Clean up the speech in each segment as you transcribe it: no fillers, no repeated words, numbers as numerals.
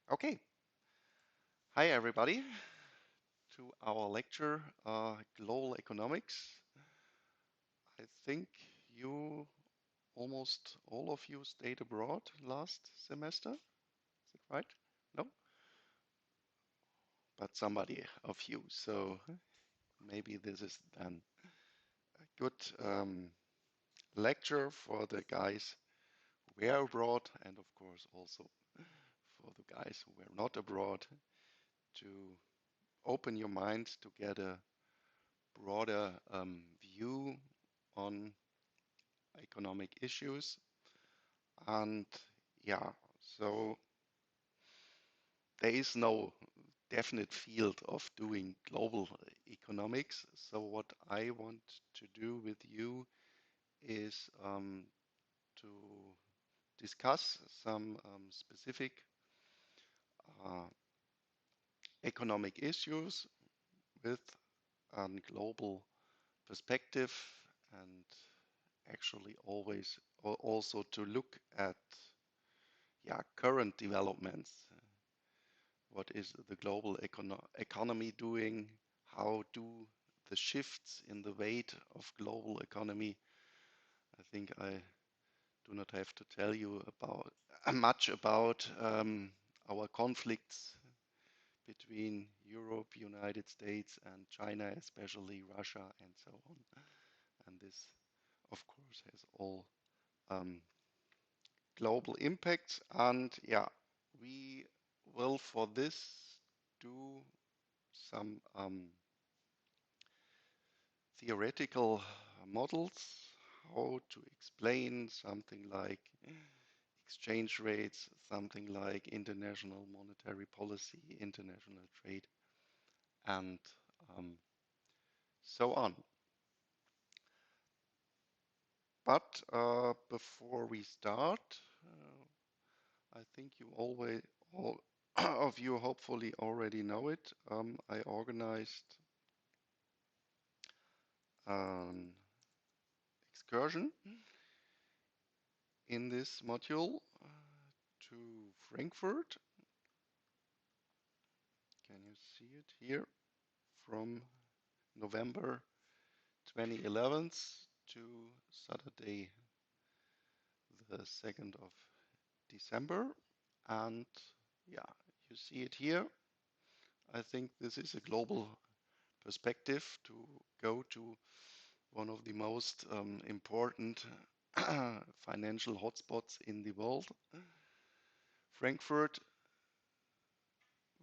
Okay, hi everybody to our lecture, Global Economics. I think you, almost all of you, stayed abroad last semester. Is it right? No? But somebody of you. So maybe this is then a good lecture for the guys who were abroad and of course also for the guys who were not abroad to open your mind to get a broader view on economic issues. And yeah, so there is no definite field of doing global economics. So what I want to do with you is to discuss some specific uh, economic issues with a global perspective and actually always also to look at current developments. What is the global economy doing? How do the shifts in the weight of global economy? I think I do not have to tell you about much about our conflicts between Europe, United States, and China, especially Russia, and so on. And this, of course, has all um, global impacts. And yeah, we will for this do some theoretical models, how to explain something like exchange rates, something like international monetary policy, international trade, and um, so on. But before we start, I think you always, all of you hopefully already know it. I organized an excursion in this module to Frankfurt. Can you see it here? From November 2011 to Saturday, the 2nd of December. And yeah, you see it here. I think this is a global perspective to go to one of the most important financial hotspots in the world, Frankfurt,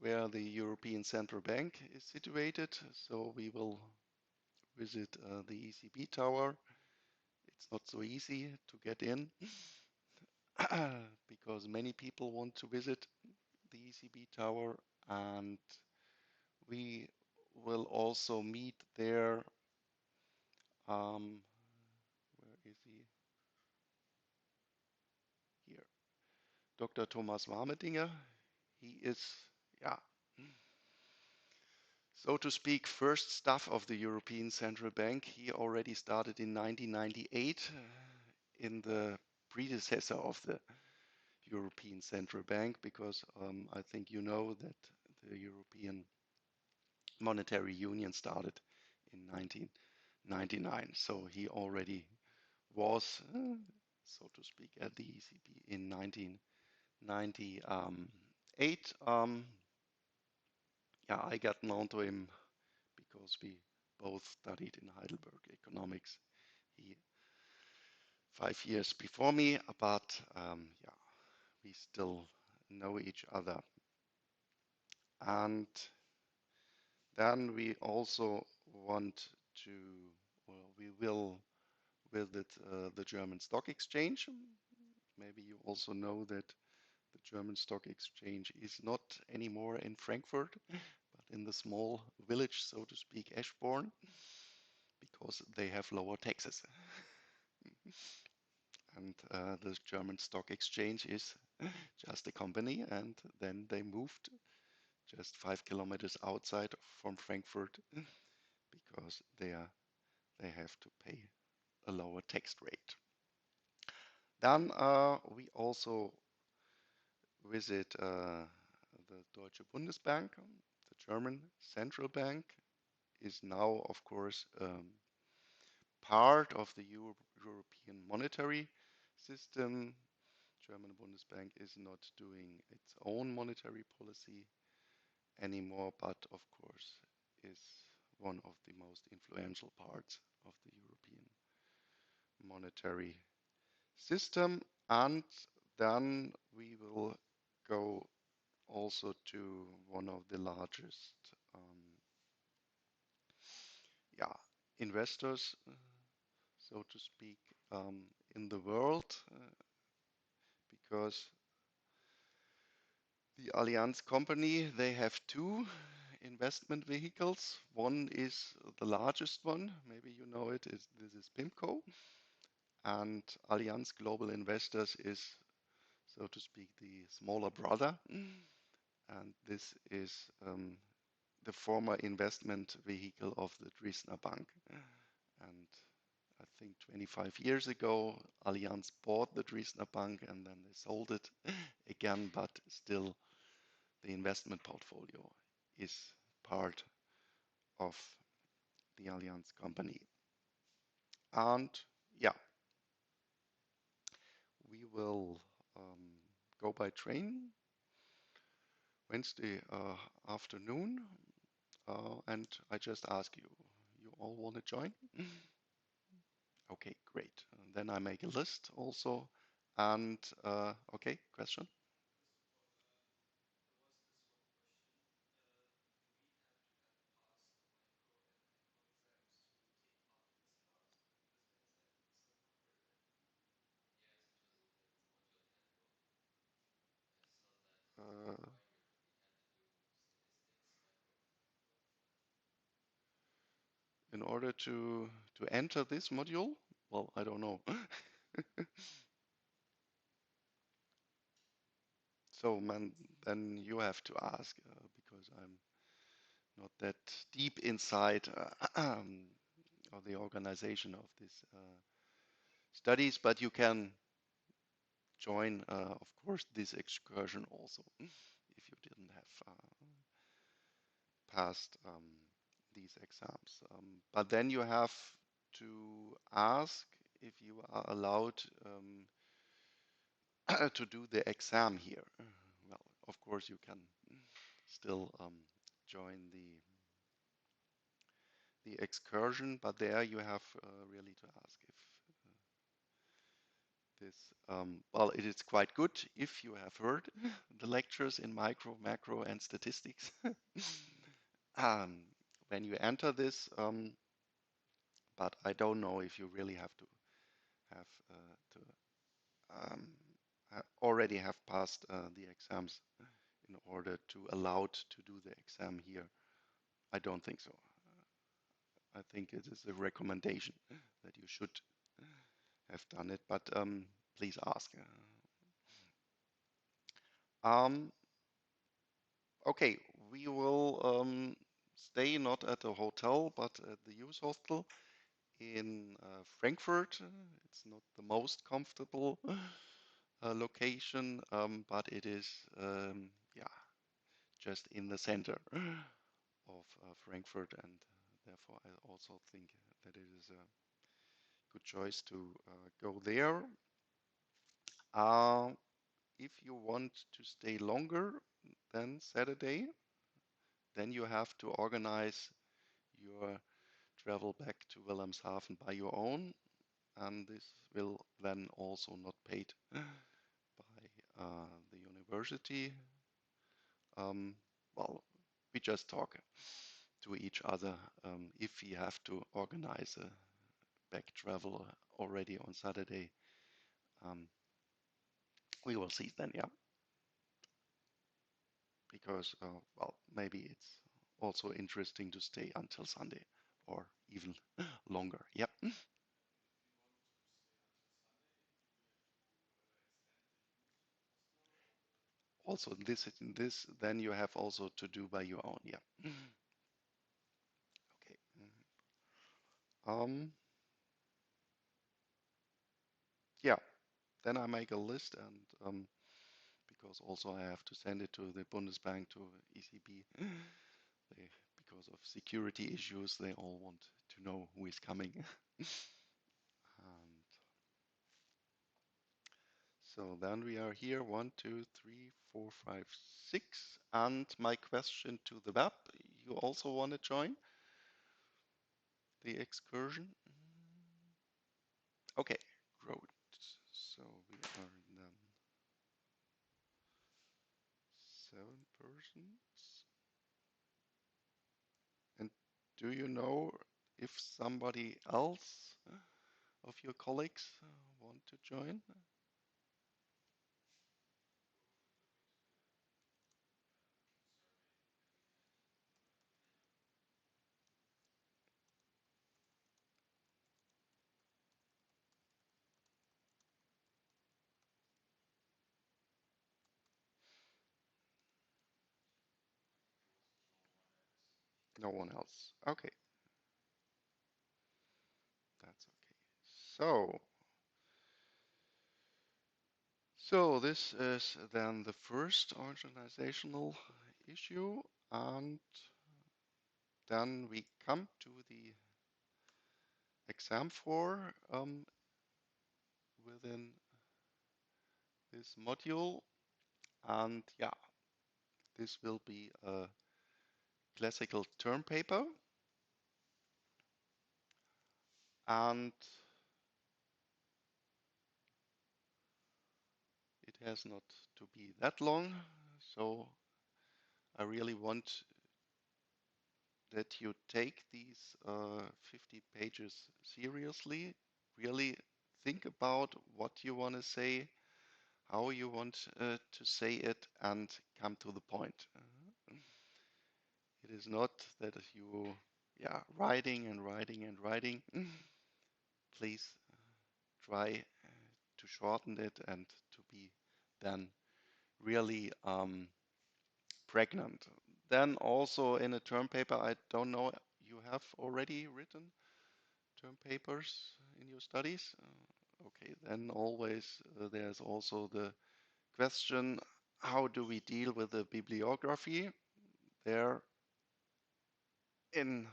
where the European Central Bank is situated. So we will visit the ECB tower. It's not so easy to get in because many people want to visit the ECB tower, and we will also meet there. Where is he? Here. Dr. Thomas Warmedinger. He is, yeah, so to speak, first staff of the European Central Bank. He already started in 1998 in the predecessor of the European Central Bank, because I think you know that the European Monetary Union started in 1999. So he already was, so to speak, at the ECB in 1998. Yeah, I got known to him because we both studied in Heidelberg economics. He 5 years before me, but yeah, we still know each other. And then we also want to, well, we will visit the German Stock Exchange. Maybe you also know that the German Stock Exchange is not anymore in Frankfurt, but in the small village, so to speak, Eschborn, because they have lower taxes. And the German Stock Exchange is just a company, and then they moved just 5 kilometers outside from Frankfurt because they have to pay a lower tax rate. Then we also visit the Deutsche Bundesbank, the German central bank, is now, of course, part of the European monetary system. German Bundesbank is not doing its own monetary policy anymore, but of course is one of the most influential parts of the European monetary system. And then we will go also to one of the largest yeah, investors, so to speak, in the world, because the Allianz company, they have two investment vehicles. One is the largest one, maybe you know it, this is PIMCO, and Allianz Global Investors is, so to speak, the smaller brother, and this is the former investment vehicle of the Dresdner Bank. And I think 25 years ago, Allianz bought the Dresdner Bank and then they sold it again, but still the investment portfolio is part of the Allianz company. And yeah, we will go by train Wednesday afternoon. And I just ask you, you all want to join? Okay, great. And then I make a list also. And okay, question? Uh, in order to enter this module? Well, I don't know. So man, then you have to ask because I'm not that deep inside of the organization of these studies, but you can join, of course, this excursion also if you didn't have passed these exams. But then you have to ask if you are allowed to do the exam here. Well, of course, you can still join the excursion, but there you have really to ask if this, well, it is quite good if you have heard the lectures in micro, macro, and statistics. When you enter this, but I don't know if you really have to have already have passed the exams in order to allowed to do the exam here. I don't think so. I think it is a recommendation that you should have done it, but please ask. Um, okay, we will stay not at a hotel, but at the youth hostel in Frankfurt. It's not the most comfortable location, but it is, yeah, just in the center of Frankfurt, and therefore I also think that it is a good choice to go there. Uh, if you want to stay longer than Saturday, then you have to organize your travel back to Wilhelmshaven by your own, and this will then also not paid by the university. Well, we just talk to each other if we have to organize a back travel already on Saturday. Um, we will see then, yeah, because well, maybe it's also interesting to stay until Sunday or even longer. Yep. Also, this then you have also to do by your own. Yeah. Okay. Um. Yeah. Then I make a list, and because also I have to send it to the Bundesbank, to ECB. They, because of security issues, they all want to know who is coming. And so then we are here, 1, 2, 3, 4, 5, 6. And my question to the web, you also want to join the excursion? Okay, great. So we are then 7 persons. And do you know if somebody else of your colleagues want to join? No one else. Okay, that's okay. So this is then the first organizational issue, and then we come to the exam for within this module, and yeah, this will be a classical term paper, and it has not to be that long, so I really want that you take these 50 pages seriously, really think about what you want to say, how you want to say it, and come to the point. It is not that you, yeah, writing and writing and writing. Please try to shorten it and to be then really pregnant. Then also in a term paper, I don't know, you have already written term papers in your studies? Okay, then always there's also the question, how do we deal with the bibliography? There in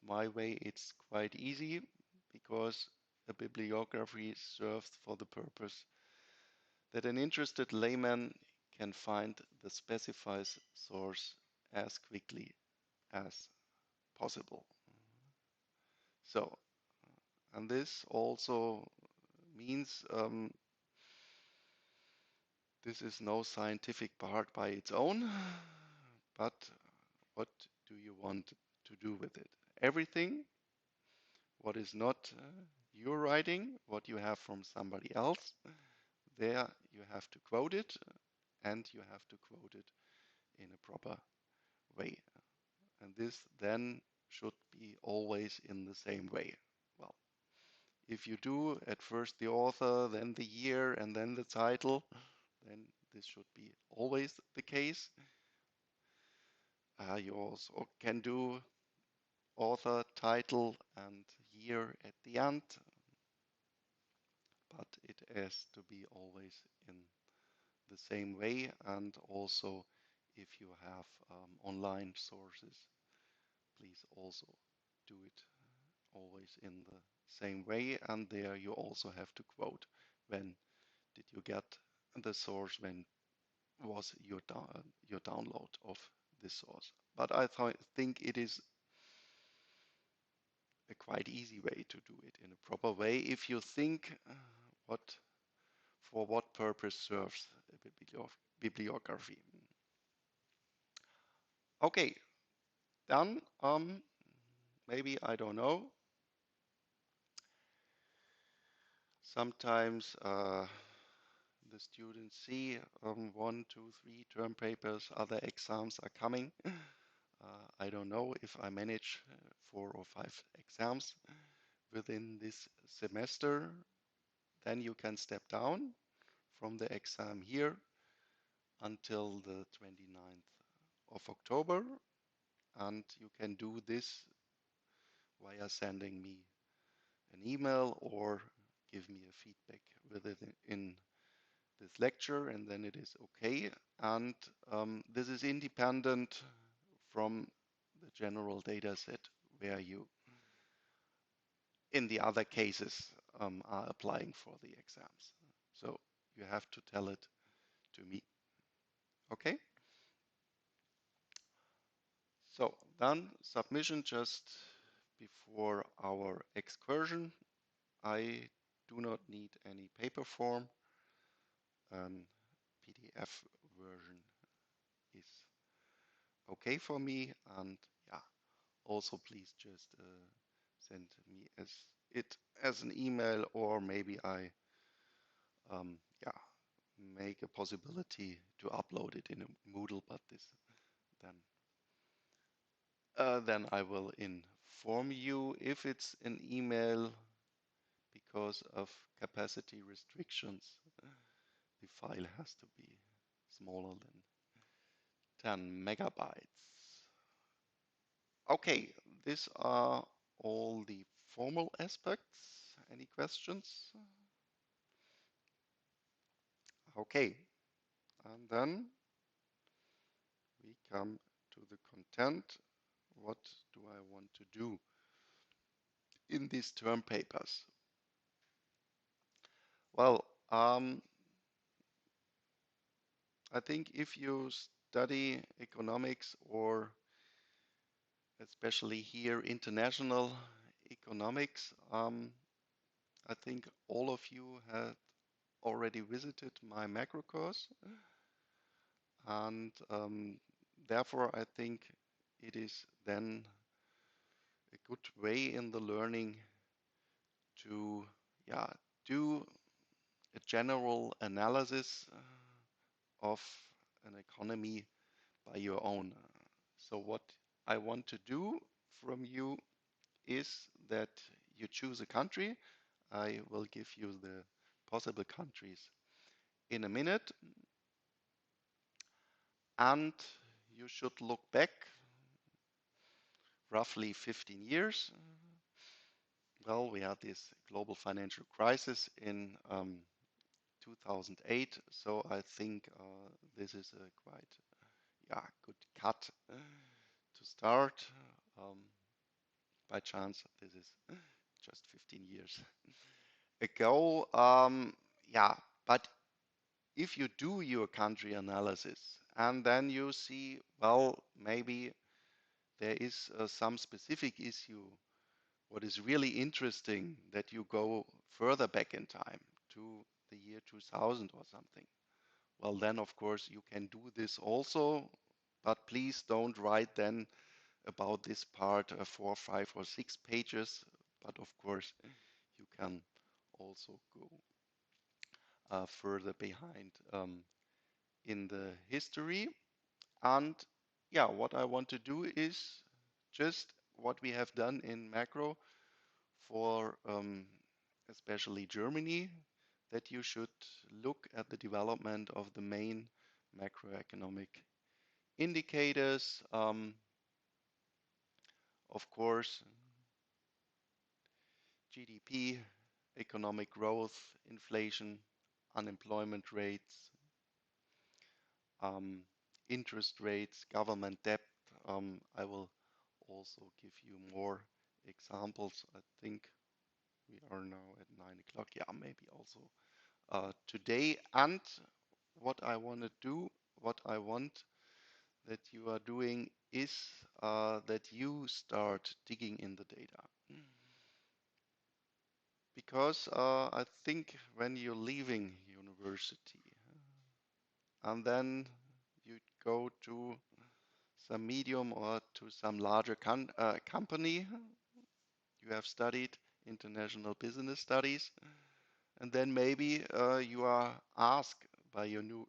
my way it's quite easy because a bibliography serves for the purpose that an interested layman can find the specified source as quickly as possible. So, and this also means this is no scientific part by its own, but what do you want to do with it? Everything what is not your writing, what you have from somebody else, there you have to quote it, and you have to quote it in a proper way. And this then should be always in the same way. Well, if you do at first the author, then the year, and then the title, then this should be always the case. You also can do author, title, and year at the end, but it has to be always in the same way. And also, if you have online sources, please also do it always in the same way. And there you also have to quote when did you get the source, when was your download of this source. But I think it is a quite easy way to do it in a proper way if you think what for what purpose serves a bibliography. Okay, then maybe I don't know. Sometimes the students see 1, 2, 3 term papers, other exams are coming. I don't know if I manage 4 or 5 exams within this semester. Then you can step down from the exam here until the 29th of October, and you can do this via sending me an email or give me a feedback within the this lecture, and then it is okay. And this is independent from the general data set where you, in the other cases, are applying for the exams. So you have to tell it to me. Okay? So then submission just before our excursion. I do not need any paper form. An PDF version is okay for me. And yeah, also please just send me as an email, or maybe I yeah, make a possibility to upload it in a Moodle, but this then I will inform you if it's an email because of capacity restrictions. The file has to be smaller than 10 megabytes. Okay, these are all the formal aspects. Any questions? Okay, and then we come to the content. What do I want to do in these term papers? Well, I think if you study economics, or especially here international economics, I think all of you had already visited my macro course, and therefore I think it is then a good way in the learning to do a general analysis of an economy by your own. So what I want to do from you is that you choose a country. I will give you the possible countries in a minute, and you should look back roughly 15 years. Well, we had this global financial crisis in 2008, so I think this is a quite good cut to start. Um, by chance, this is just 15 years ago. But if you do your country analysis and then you see, well, maybe there is some specific issue, what is really interesting, that you go further back in time to the year 2000 or something. Well, then of course you can do this also, but please don't write then about this part 4, 5, or 6 pages. But of course you can also go further behind in the history. And yeah, what I want to do is just what we have done in macro for especially Germany, that you should look at the development of the main macroeconomic indicators. Of course, GDP, economic growth, inflation, unemployment rates, interest rates, government debt. I will also give you more examples. I think we are now at 9 o'clock. Yeah, maybe also today. And what I want to do, what I want that you are doing is that you start digging in the data. Because I think when you're leaving university and then you go to some medium or to some larger company, you have studied international business studies, and then maybe you are asked by your new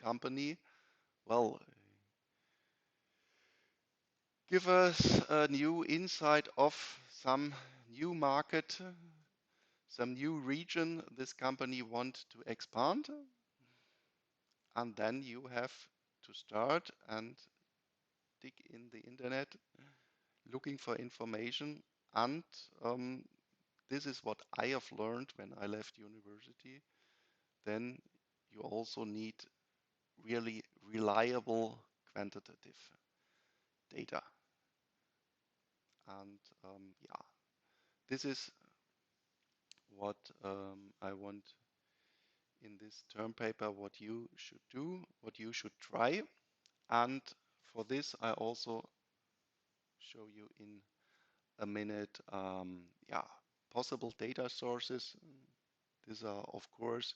company, well, give us a new insight of some new market, some new region this company want to expand, and then you have to start and dig in the internet looking for information. And this is what I have learned when I left university. Then you also need really reliable quantitative data. And yeah, this is what I want in this term paper, what you should do, what you should try. And for this, I also show you in a minute, yeah, possible data sources. These are, of course,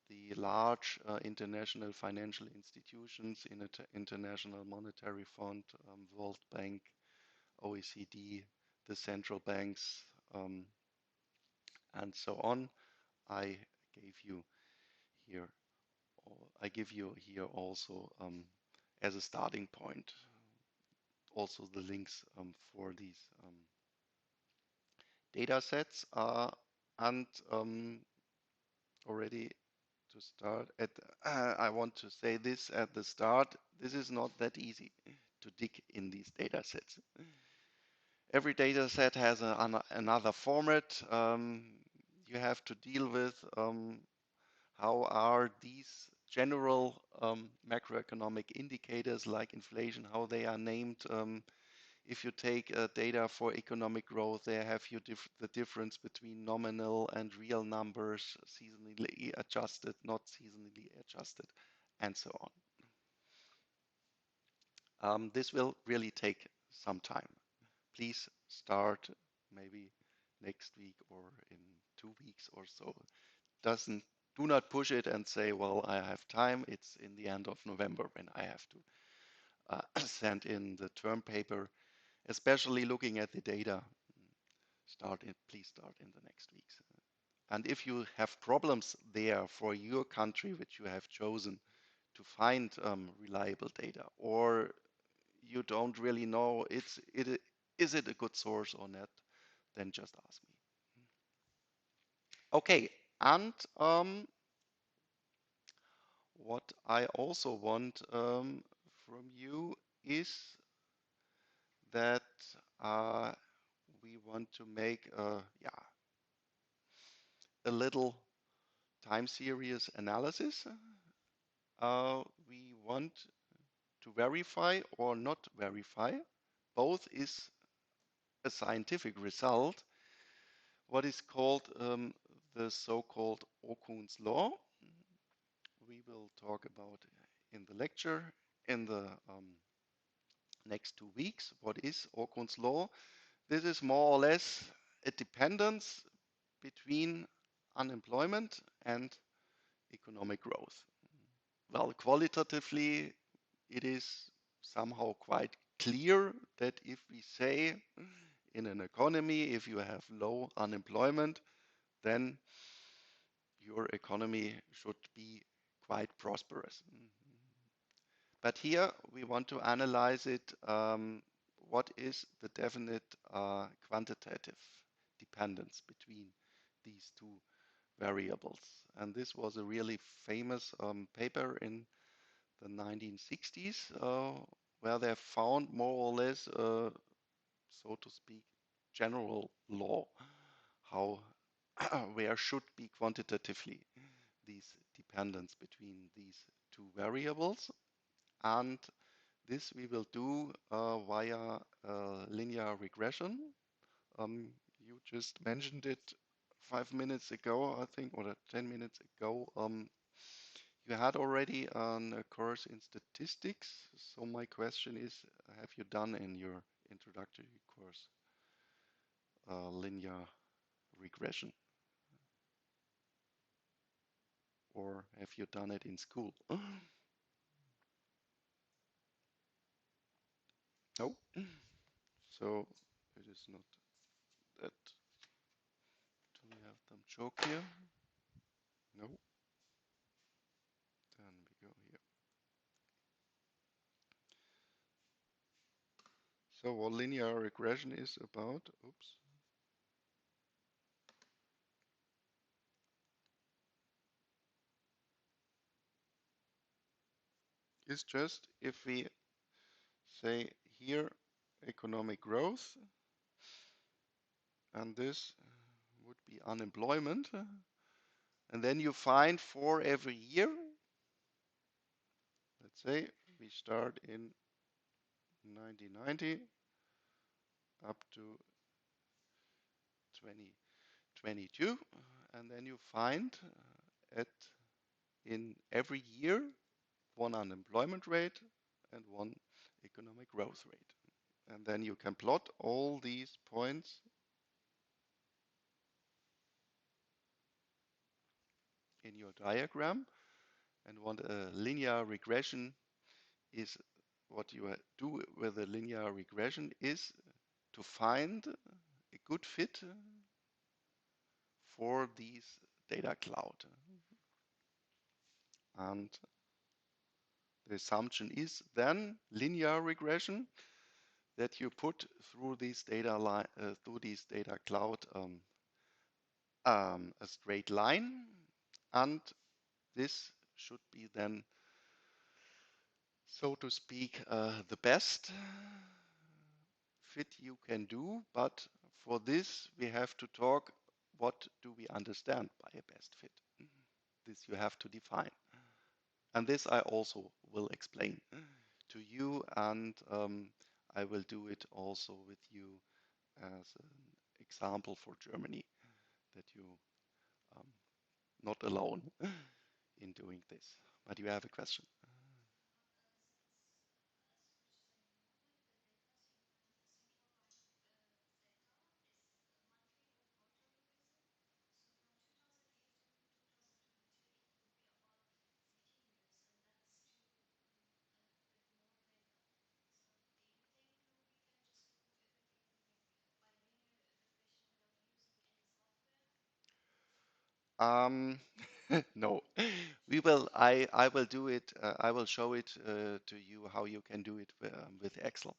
the large international financial institutions in the International Monetary Fund, World Bank, OECD, the central banks, and so on. I gave you here, I give you here also as a starting point, also the links for these data sets. And already to start at, I want to say this at the start, this is not that easy to dig in these data sets. Every data set has another format you have to deal with. How are these general macroeconomic indicators like inflation, how they are named? If you take data for economic growth, they have you the difference between nominal and real numbers, seasonally adjusted, not seasonally adjusted, and so on. This will really take some time. Please start maybe next week or in 2 weeks or so. Do not push it and say, well, I have time. It's in the end of November when I have to send in the term paper, especially looking at the data. Please start in the next weeks. And if you have problems there for your country, which you have chosen to find reliable data, or you don't really know is it a good source or not, then just ask me. Okay, and what I also want from you is that we want to make yeah, a little time series analysis. We want to verify or not verify. Both is a scientific result, what is called the so-called Okun's law. We will talk about in the lecture in the next 2 weeks. What is Okun's law? This is more or less a dependence between unemployment and economic growth. Well, qualitatively, it is somehow quite clear that if we say in an economy, if you have low unemployment, then your economy should be quite prosperous. But here we want to analyze it. What is the definite quantitative dependence between these two variables? And this was a really famous paper in the 1960s, where they found more or less, so to speak, general law, how where should be quantitatively these dependence between these two variables. And this we will do via linear regression. You just mentioned it 5 minutes ago, I think, or 10 minutes ago. You had already a course in statistics. So my question is, have you done in your introductory course linear regression? Or have you done it in school? No. So it is not that. Do we have them choke here? No. Then we go here. So what linear regression is about, oops, is just if we say here economic growth, and this would be unemployment, And then you find for every year, let's say we start in 1990 up to 2022, and then you find at in every year one unemployment rate and one economic growth rate. And then you can plot all these points in your diagram. And what a linear regression is, what you do with a linear regression is to find a good fit for these data cloud. And the assumption is then linear regression, that you put through these data cloud a straight line, and this should be then, so to speak, the best fit you can do. But for this, we have to talk, what do we understand by a best fit? This you have to define. And this I also will explain to you, and I will do it also with you as an example for Germany, that you um, not alone in doing this. But you have a question. Um, no, we will. I will do it. I will show it to you how you can do it with Excel.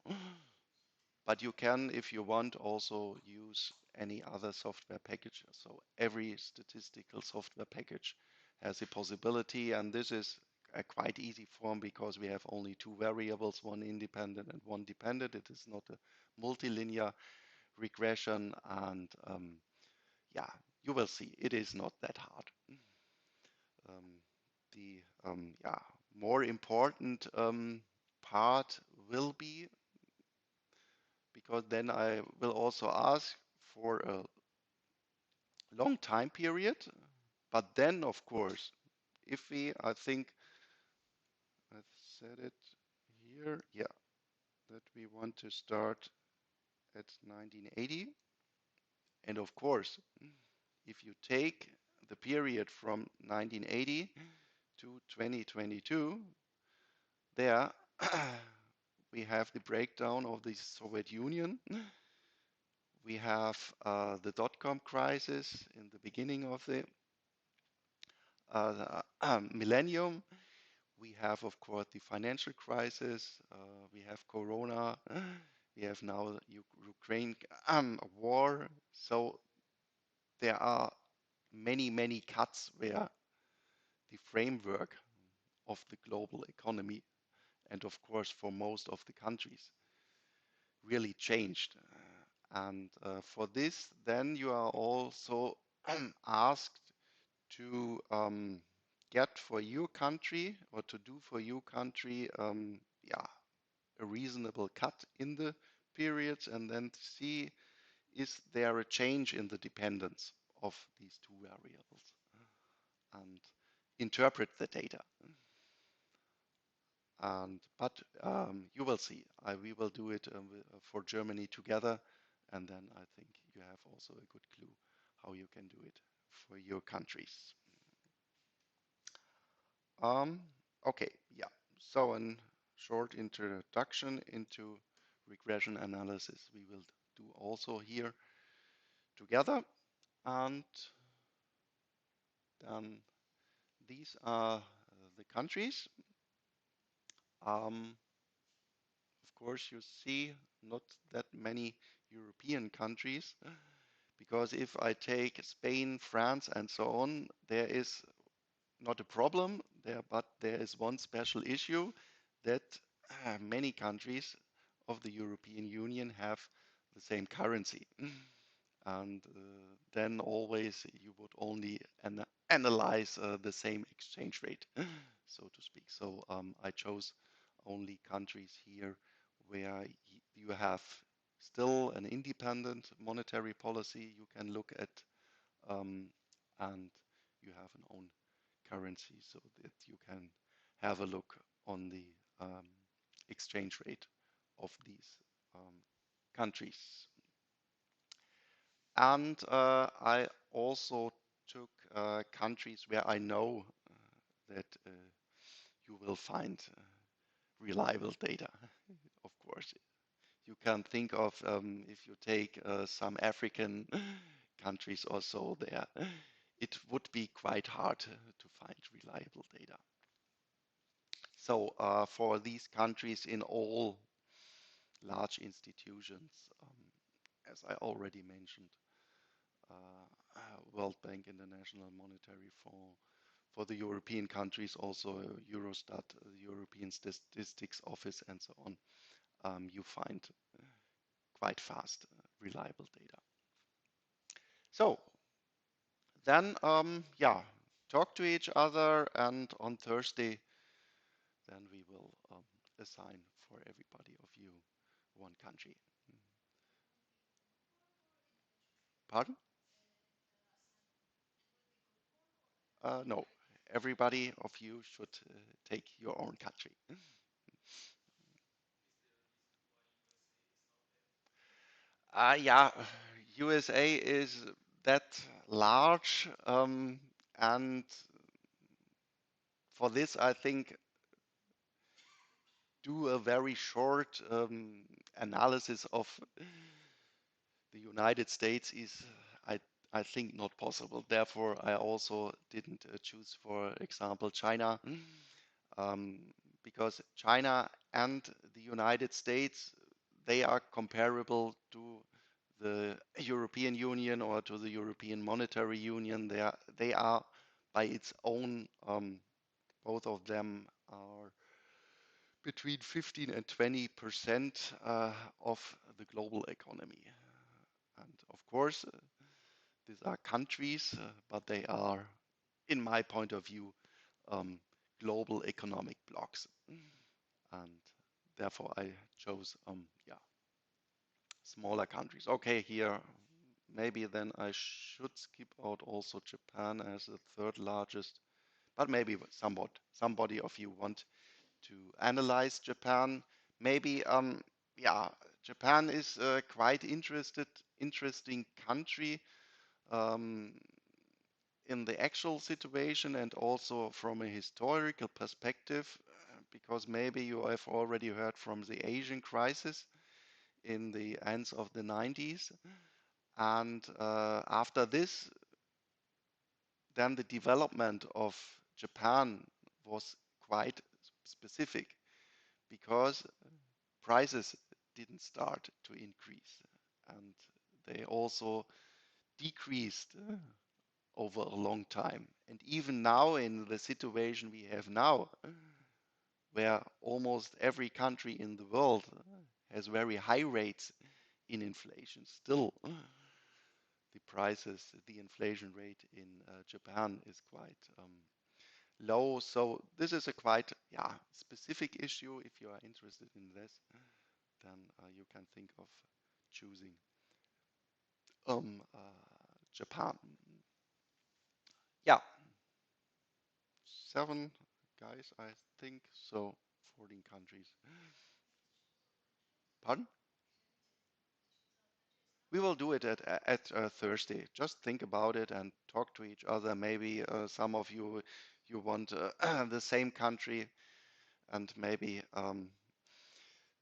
But you can, if you want, also use any other software package. So every statistical software package has a possibility, and this is a quite easy form because we have only two variables, one independent and one dependent. It is not a multilinear regression, and yeah, you will see it is not that hard. Um, the yeah, more important part will be, because then I will also ask for a long time period. But then, of course, if we, I think I said it here, yeah, that we want to start at 1980. And of course, if you take the period from 1980 to 2022, there we have the breakdown of the Soviet Union. We have the dot-com crisis in the beginning of the millennium. We have, of course, the financial crisis. We have Corona. We have now the Ukraine war. So there are many, many cuts where the framework of the global economy, and of course for most of the countries, really changed. And for this, then you are also asked to get for your country, or to do for your country, yeah, a reasonable cut in the periods, and then see, is there a change in the dependence of these two variables, and interpret the data. And but you will see, we will do it for Germany together, and then I think you have also a good clue how you can do it for your countries. Um, okay, yeah. So a short introduction into regression analysis we will do also here together. And then these are the countries. Of course, you see not that many European countries, because if I take Spain, France, and so on, there is not a problem there, but there is one special issue, that many countries of the European Union have the same currency. and then always you would only analyze the same exchange rate, so to speak. So I chose only countries here where you have still an independent monetary policy you can look at, um, and you have an own currency so that you can have a look on the exchange rate of these countries. And I also took countries where I know that you will find reliable data. Of course, you can think of if you take some African countries or so there, it would be quite hard to find reliable data. So for these countries in all large institutions, as I already mentioned, World Bank, International Monetary Fund, for the European countries, also Eurostat, European Statistics Office, and so on, you find quite fast, reliable data. So then, yeah, talk to each other, and on Thursday, then we will assign for everybody of you one country. Pardon? No, everybody of you should take your own country. Yeah, USA is that large, and for this, I think do a very short analysis of the United States is, I, I think, not possible. Therefore, I also didn't choose, for example, China, um, because China and the United States, they are comparable to the European Union or to the European Monetary Union. They are by its own, both of them are between 15 and 20% of the global economy. And of course, these are countries, but they are, in my point of view, global economic blocks. And therefore, I chose, yeah, smaller countries. Okay, here, maybe then I should skip out also Japan as the third largest, but maybe somebody of you want to analyze Japan. Maybe, yeah, Japan is a quite interesting country um, in the actual situation and also from a historical perspective, because maybe you have already heard from the Asian crisis in the ends of the 90s. And after this, then the development of Japan was quite specific because prices didn't start to increase and they also decreased over a long time. And even now, in the situation we have now, where almost every country in the world has very high rates in inflation, still the prices, the inflation rate in Japan is quite low. So this is a quite, yeah, specific issue. If you are interested in this, then you can think of choosing um, uh, Japan. Yeah, 7 guys, I think so. 14 countries. Pardon? We will do it at Thursday. Just think about it and talk to each other. Maybe some of you want the same country, and maybe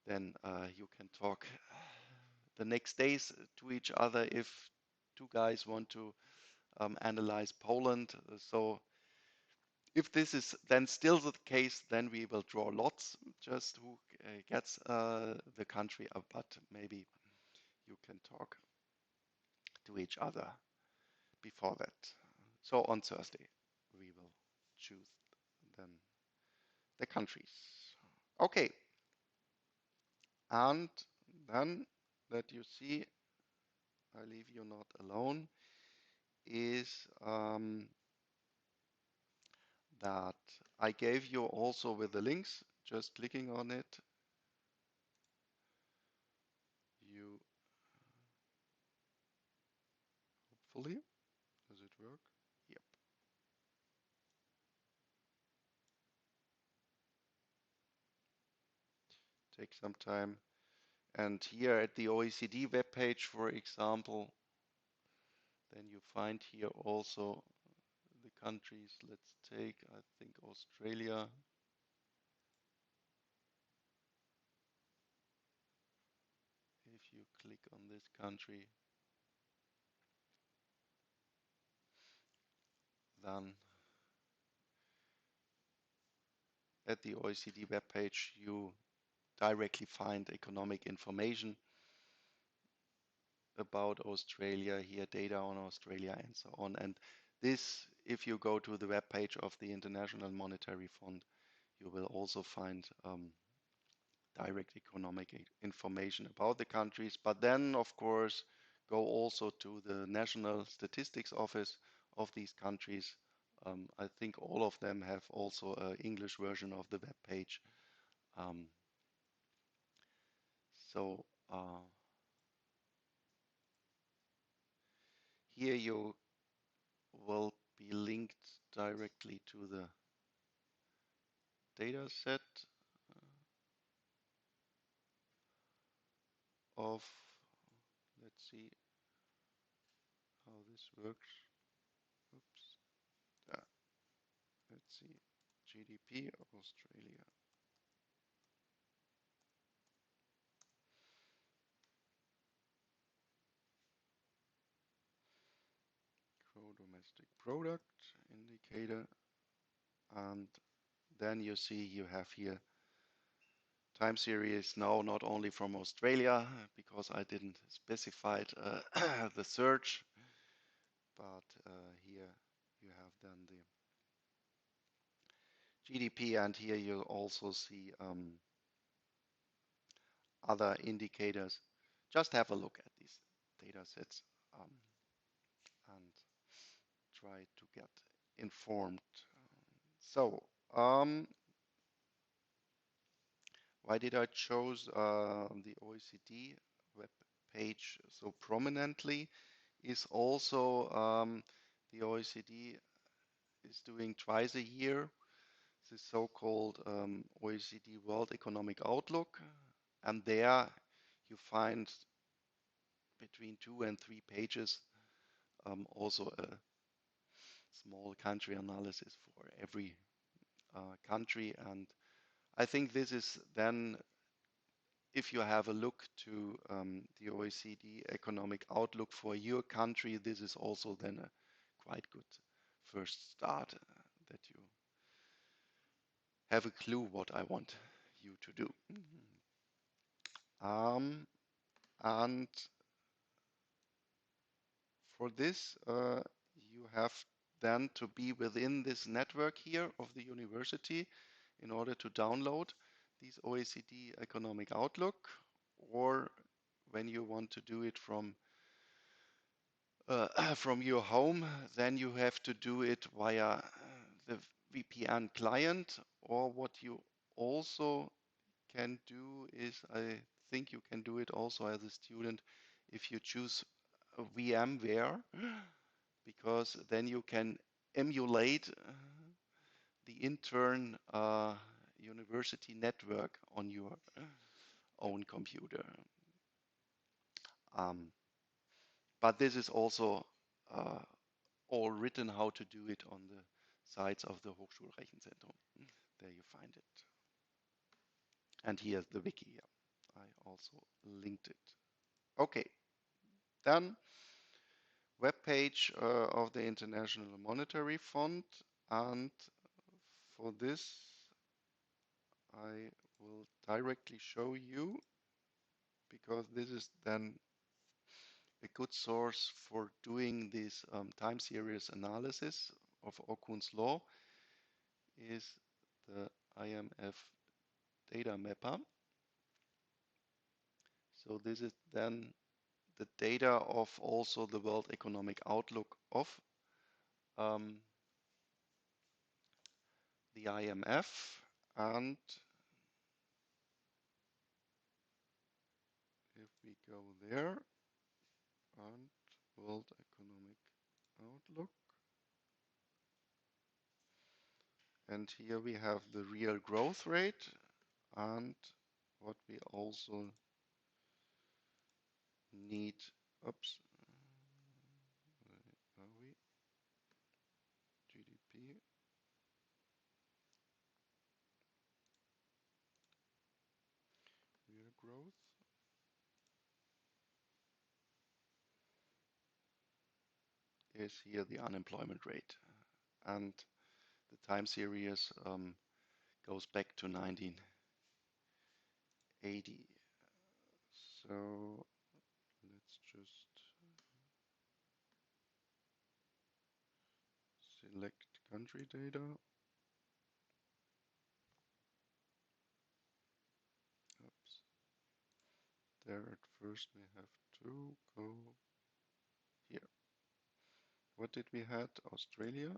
then you can talk the next days to each other if two guys want to analyze Poland. So if this is then still the case, then we will draw lots, just who gets the country, but maybe you can talk to each other before that. So on Thursday, we will choose then the countries. Okay, and then that you see, I leave you not alone, is that I gave you also with the links, just clicking on it, you hopefully, does it work? Yep, take some time. And here at the OECD webpage, for example, then you find here also the countries. Let's take, I think, Australia. If you click on this country, then at the OECD webpage, you directly find economic information about Australia, here data on Australia and so on. And this, if you go to the webpage of the International Monetary Fund, you will also find direct economic information about the countries. But then, of course, go also to the National Statistics Office of these countries. I think all of them have also an English version of the web page. Um, so here you will be linked directly to the data set of, let's see how this works. Oops. Let's see, GDP Australia. Gross domestic product indicator, and then you see you have here time series now not only from Australia because I didn't specify the search, but here you have then the GDP, and here you also see other indicators. Just have a look at these data sets and try to get informed. So why did I choose the OECD web page so prominently? Is also the OECD is doing twice a year the so-called OECD World Economic Outlook, and there you find between 2 and 3 pages also a small country analysis for every country. And I think this is then, if you have a look to the OECD economic outlook for your country, this is also then a quite good first start that you have a clue what I want you to do. And for this, you have then to be within this network here of the university in order to download these OECD economic outlook, or when you want to do it from from your home, then you have to do it via the VPN client. Or what you also can do is, I think you can do it also as a student if you choose a VMware, because then you can emulate the intern university network on your own computer. Um, but this is also all written how to do it on the sites of the Hochschulrechenzentrum. There you find it. And here's the wiki. I also linked it. Okay, then web page of the International Monetary Fund, and for this I will directly show you, because this is then a good source for doing this time series analysis of Okun's law, is the IMF data mapper. So this is then the data of also the World Economic Outlook of um, the IMF. And if we go there, and World Economic Outlook, and here we have the real growth rate, and what we also need, oops, where are we? GDP, real growth, is here the unemployment rate. And the time series goes back to 1980. So let's just select country data. Oops. There at first we have to go here. What did we had? Australia.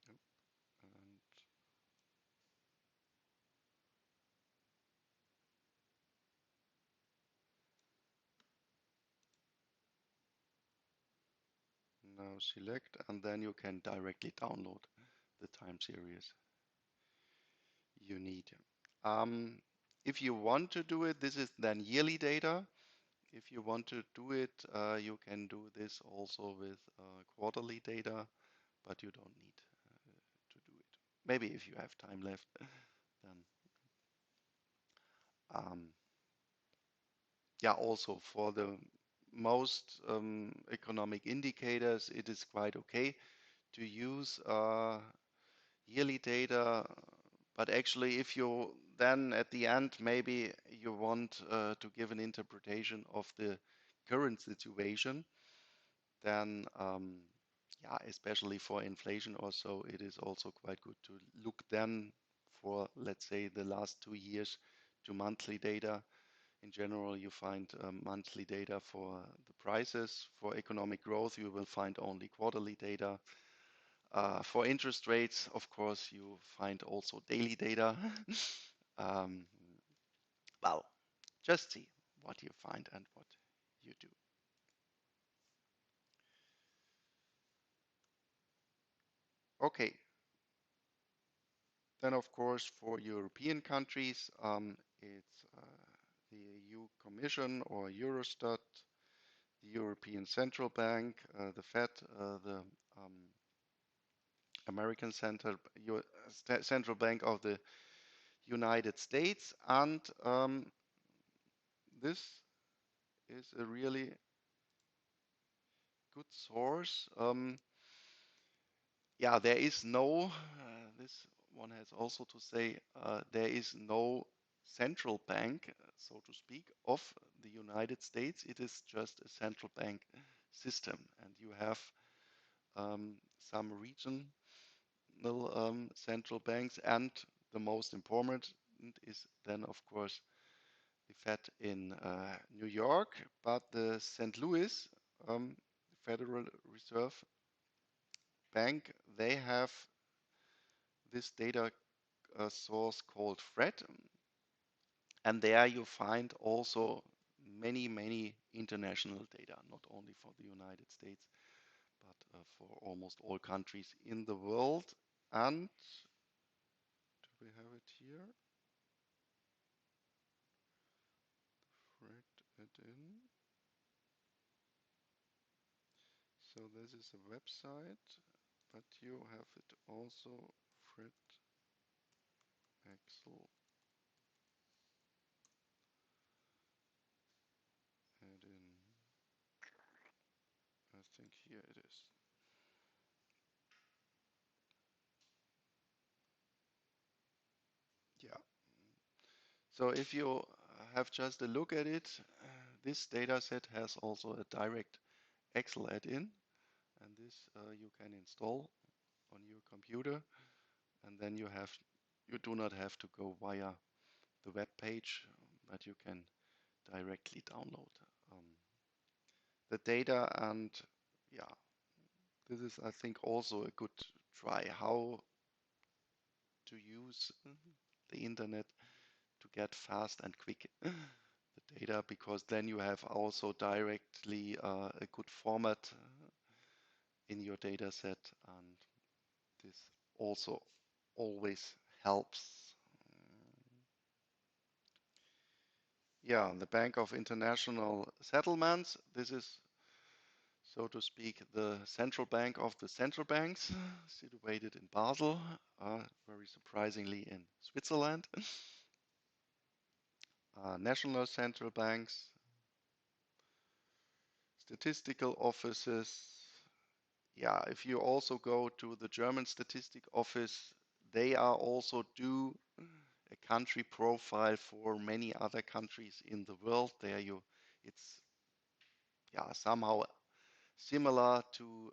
Yep. And now select, and then you can directly download the time series you need. If you want to do it, this is then yearly data. If you want to do it, you can do this also with quarterly data, but you don't need to do it. Maybe if you have time left, then yeah, also for the most economic indicators, it is quite okay to use yearly data. But actually, if you then at the end, maybe you want to give an interpretation of the current situation, then yeah, especially for inflation or so, it is also quite good to look then for, let's say, the last 2 years to monthly data. In general, you find monthly data for the prices. For economic growth, you will find only quarterly data. For interest rates, of course, you find also daily data. um, well, just see what you find and what you do. Okay, then of course for European countries, it's the EU Commission or Eurostat, the European Central Bank, the Fed, the American Central Bank of the United States, and this is a really good source. Yeah, there is no, this one has also to say, there is no central bank, so to speak, of the United States. It is just a central bank system, and you have some regional central banks, and the most important is then, of course, the Fed in New York, but the St. Louis Federal Reserve Bank, they have this data source called FRED, and there you find also many international data, not only for the United States, but for almost all countries in the world. And do we have it here? FRED it in. So this is a website, but you have it also FRED Excel add in. I think here it is. Yeah. So if you have just a look at it, this data set has also a direct Excel add-in, and this you can install on your computer, and then you do not have to go via the web page that you can directly download the data. And yeah, this is, I think, also a good try how to use the internet to get fast and quick the data, because then you have also directly a good format in your data set, and this also always helps. Yeah, the Bank of International Settlements, this is, so to speak, the central bank of the central banks, situated in Basel, very surprisingly in Switzerland. National central banks, statistical offices. Yeah, if you also go to the German statistic office, they are also do a country profile for many other countries in the world. There you, it's yeah somehow similar to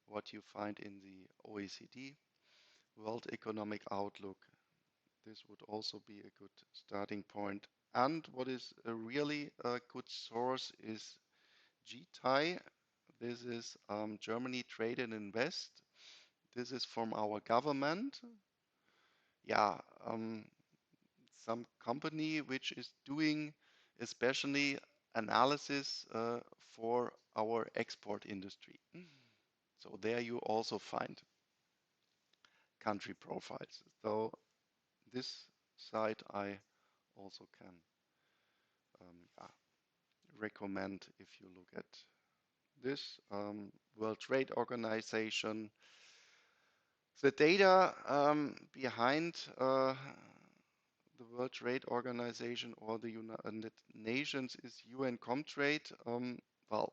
what you find in the OECD World Economic Outlook. This would also be a good starting point. And what is a really good source is GTI. This is Germany Trade and Invest. This is from our government. Yeah, some company which is doing especially analysis for our export industry. So there you also find country profiles. So this site I also can yeah, recommend if you look at this World Trade Organization. The data behind the World Trade Organization or the United Nations is UN Comtrade. Well,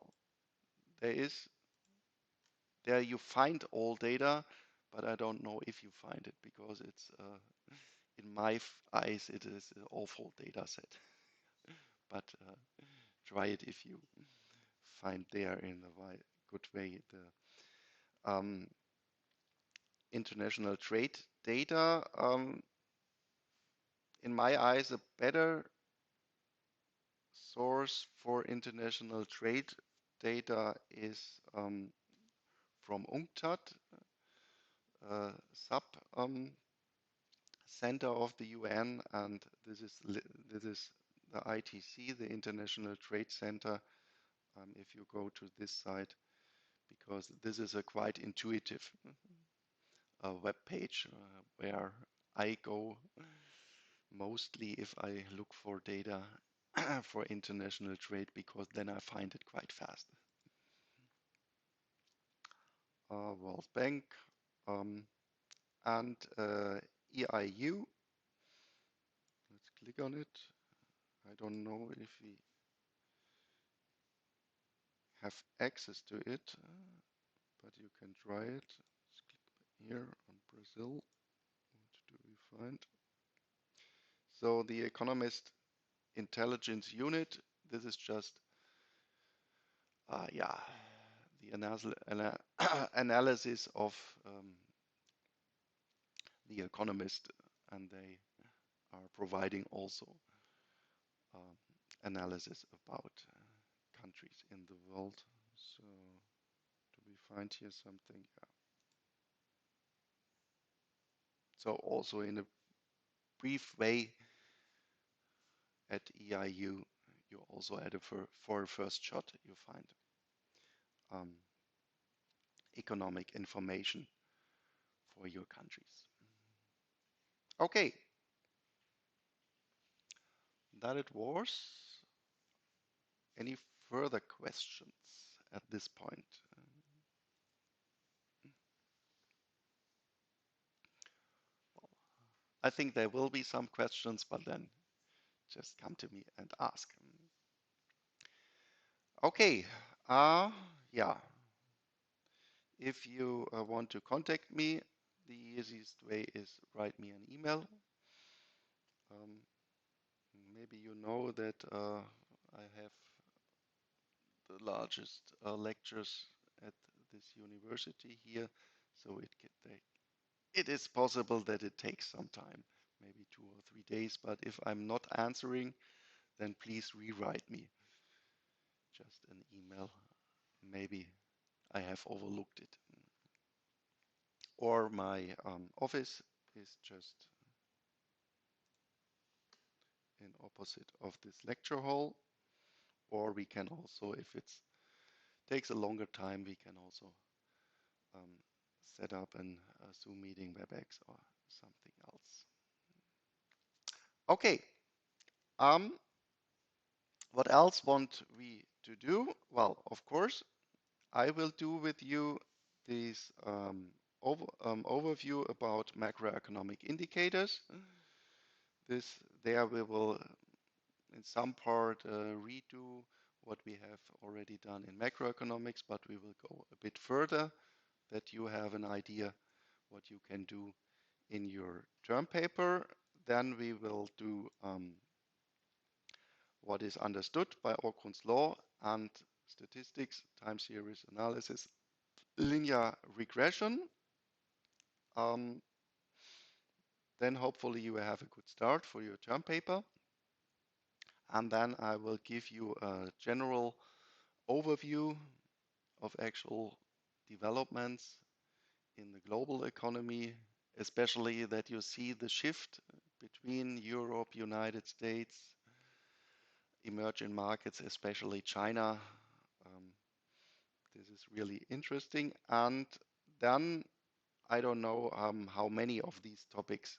there you find all data, but I don't know if you find it, because it's in my eyes it is an awful data set. But try it if you find there in the good way the international trade data. In my eyes, a better source for international trade data is from UNCTAD, sub center of the UN, and this is the ITC, the International Trade Center. If you go to this site, because this is a quite intuitive web page where I go mostly if I look for data for international trade, because then I find it quite fast. World Bank and EIU. Let's click on it. I don't know if we have access to it, but you can try it. Let's click here on Brazil. What do we find? So the Economist Intelligence Unit. This is just yeah, the analysis of the Economist, and they are providing also um, analysis about countries in the world. So do we find here something? Yeah. So also in a brief way at EIU, you also add for a first shot, you find um, economic information for your countries. Okay, that it was. Any further questions at this point? I think there will be some questions, but then just come to me and ask. Okay, yeah. If you want to contact me, the easiest way is write me an email. Maybe you know that I have the largest lectures at this university here, so it is possible that it takes some time. maybe 2 or 3 days. But if I'm not answering, then please rewrite me just an email. Maybe I have overlooked it. Or my office is just in opposite of this lecture hall. Or we can also, if it takes a longer time, we can also um, set up a Zoom meeting, WebEx, or something else. Okay. What else want we to do? Well, of course, I will do with you this overview about macroeconomic indicators. There we will in some part redo what we have already done in macroeconomics, but we will go a bit further that you have an idea what you can do in your term paper. Then we will do what is understood by Orkun's law and statistics, time series analysis, linear regression. Um, then hopefully you will have a good start for your term paper. And then I will give you a general overview of actual developments in the global economy, especially that you see the shift between Europe, United States, emerging markets, especially China. Um, this is really interesting. And then I don't know how many of these topics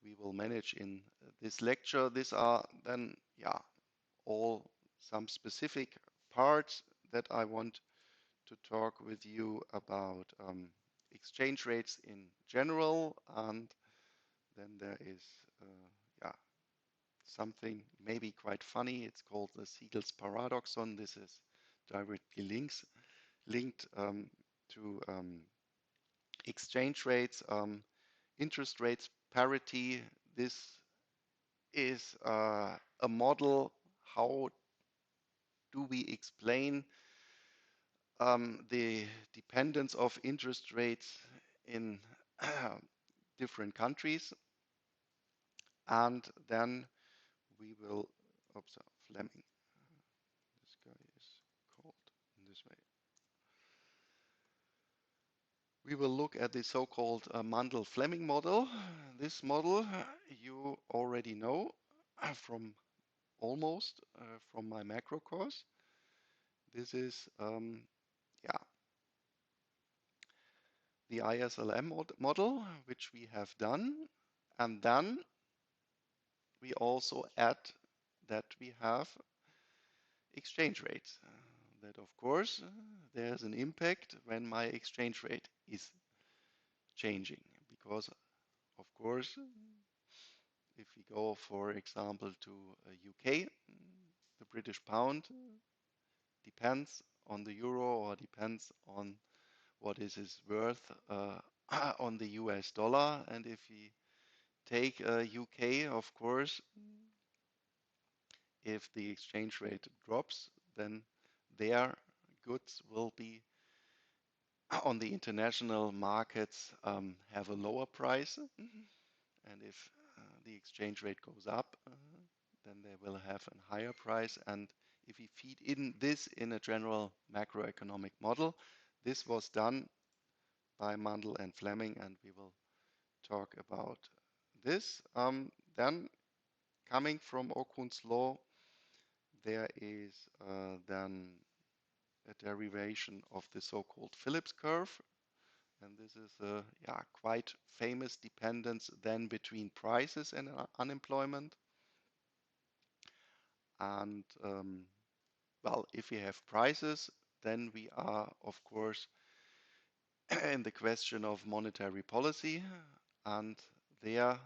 we will manage in this lecture. These are then, yeah, all some specific parts that I want to talk with you about exchange rates in general, and then there is yeah, something maybe quite funny. It's called the Siegel's paradoxon. This is directly linked to exchange rates, interest rates parity. This is a model. How do we explain the dependence of interest rates in different countries? And then we will observe Fleming. This guy is called in this way. We will look at the so-called Mandel-Fleming model. This model you already know from almost from my macro course. This is yeah, the ISLM model, which we have done. And then we also add that we have exchange rates. That of course there's an impact when my exchange rate is changing, because of course if we go for example to UK, the British pound depends on the euro or depends on what is its worth on the US dollar. And if we take UK, of course, if the exchange rate drops, then their goods will be on the international markets have a lower price. And if the exchange rate goes up, then they will have a higher price. And if we feed in this in a general macroeconomic model, this was done by Mandel and Fleming, and we will talk about this. Then coming from Okun's law, there is then a derivation of the so-called Phillips curve. And this is a quite famous dependence then between prices and unemployment. And well, if we have prices, then we are, of course, in the question of monetary policy. And there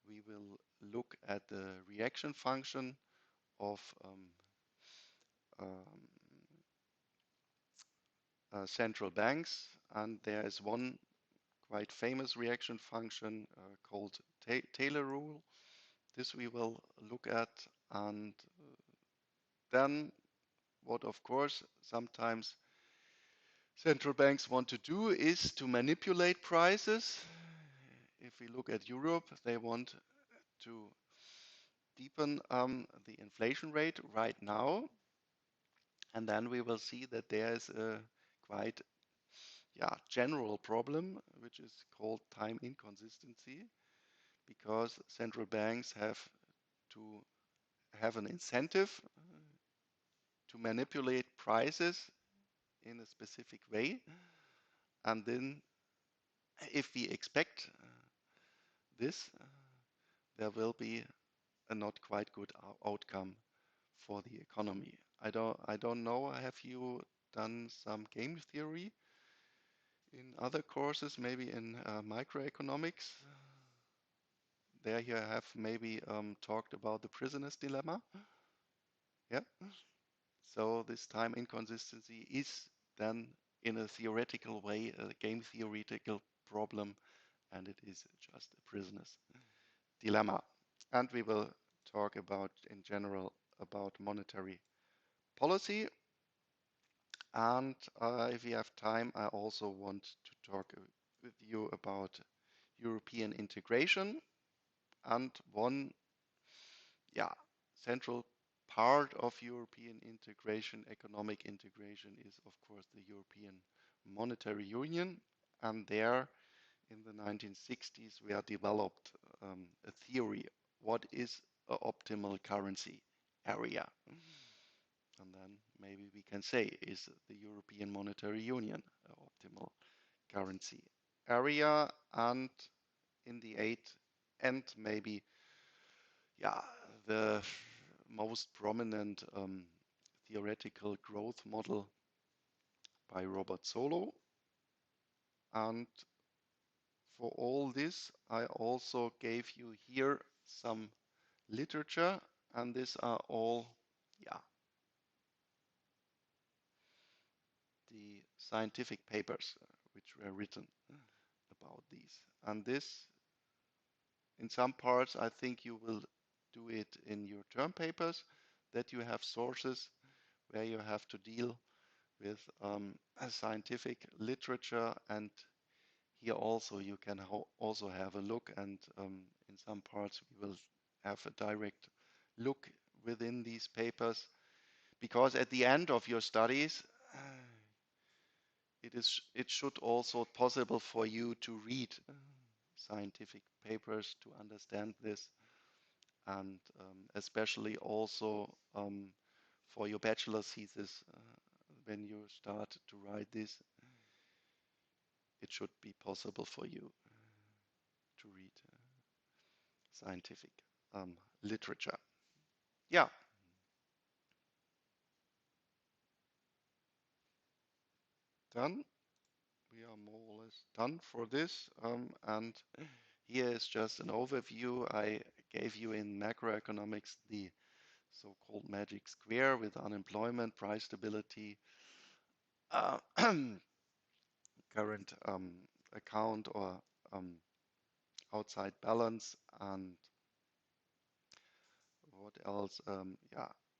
we will look at the reaction function of central banks. And there is one quite famous reaction function called Taylor rule. This we will look at. And then what of course sometimes central banks want to do is to manipulate prices if we look at Europe, they want to deepen the inflation rate right now, and then we will see that there is a quite general problem, which is called time inconsistency, because central banks have to have an incentive to manipulate prices in a specific way. And then if we expect this, there will be a not quite good outcome for the economy. I don't know. Have you done some game theory in other courses, maybe in microeconomics? There you have maybe talked about the prisoner's dilemma. Yeah. So this time inconsistency is then in a theoretical way a game theoretical problem, and it is just a prisoner's dilemma. And we will talk about in general about monetary policy. And if we have time, I also want to talk with you about European integration. And one, central part of European integration, economic integration, is of course the European Monetary Union. And there, in the 1960s, we have developed a theory. What is an optimal currency area? And then maybe we can say, is the European Monetary Union an optimal currency area? And in the end, maybe, the most prominent theoretical growth model by Robert Solow. And for all this, I also gave you here some literature, and these are all, the scientific papers which were written about these. And this, in some parts, I think you will do it in your term papers, that you have sources where you have to deal with a scientific literature, and here also you can also have a look, and in some parts we will have a direct look within these papers, because at the end of your studies it should also possible for you to read scientific papers to understand this, and especially also for your bachelor thesis, when you start to write this, it should be possible for you to read scientific literature. Yeah, done. We are more or less done for this. And here is just an overview I gave you in macroeconomics, the so-called magic square with unemployment, price stability, uh, current account or outside balance, and what else?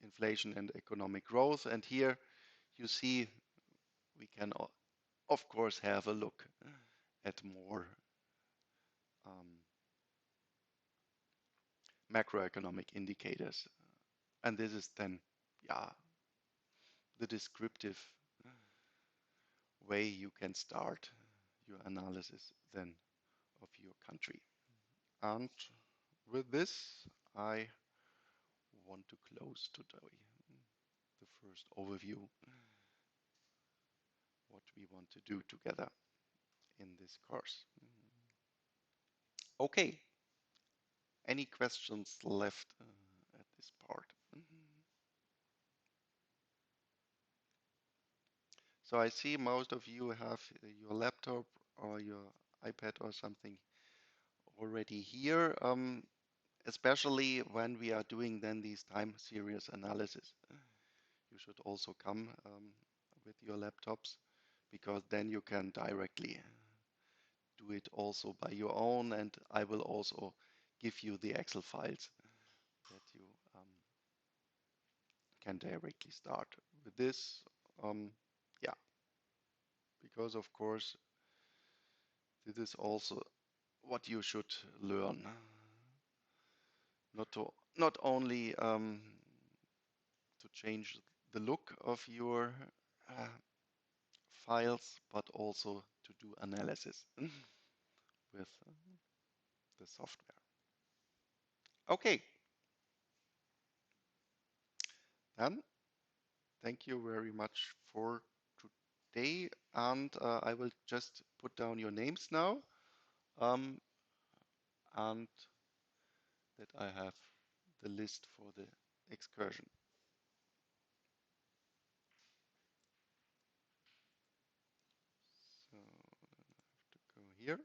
Inflation and economic growth. And here you see we can, of course, have a look at more macroeconomic indicators. And this is then, the descriptive way you can start your analysis then of your country. And with this, I want to close today the first overview, what we want to do together in this course. Okay, any questions left at this part? So I see most of you have your laptop or your iPad or something already here, especially when we are doing then these time series analysis. You should also come with your laptops, because then you can directly do it also by your own, and I will also give you the Excel files that you can directly start with this. Yeah, because of course this is also what you should learn. Not only to change the look of your files, but also to do analysis with the software. Okay, then thank you very much for today, and I will just put down your names now, and that I have the list for the excursion. So I have to go here.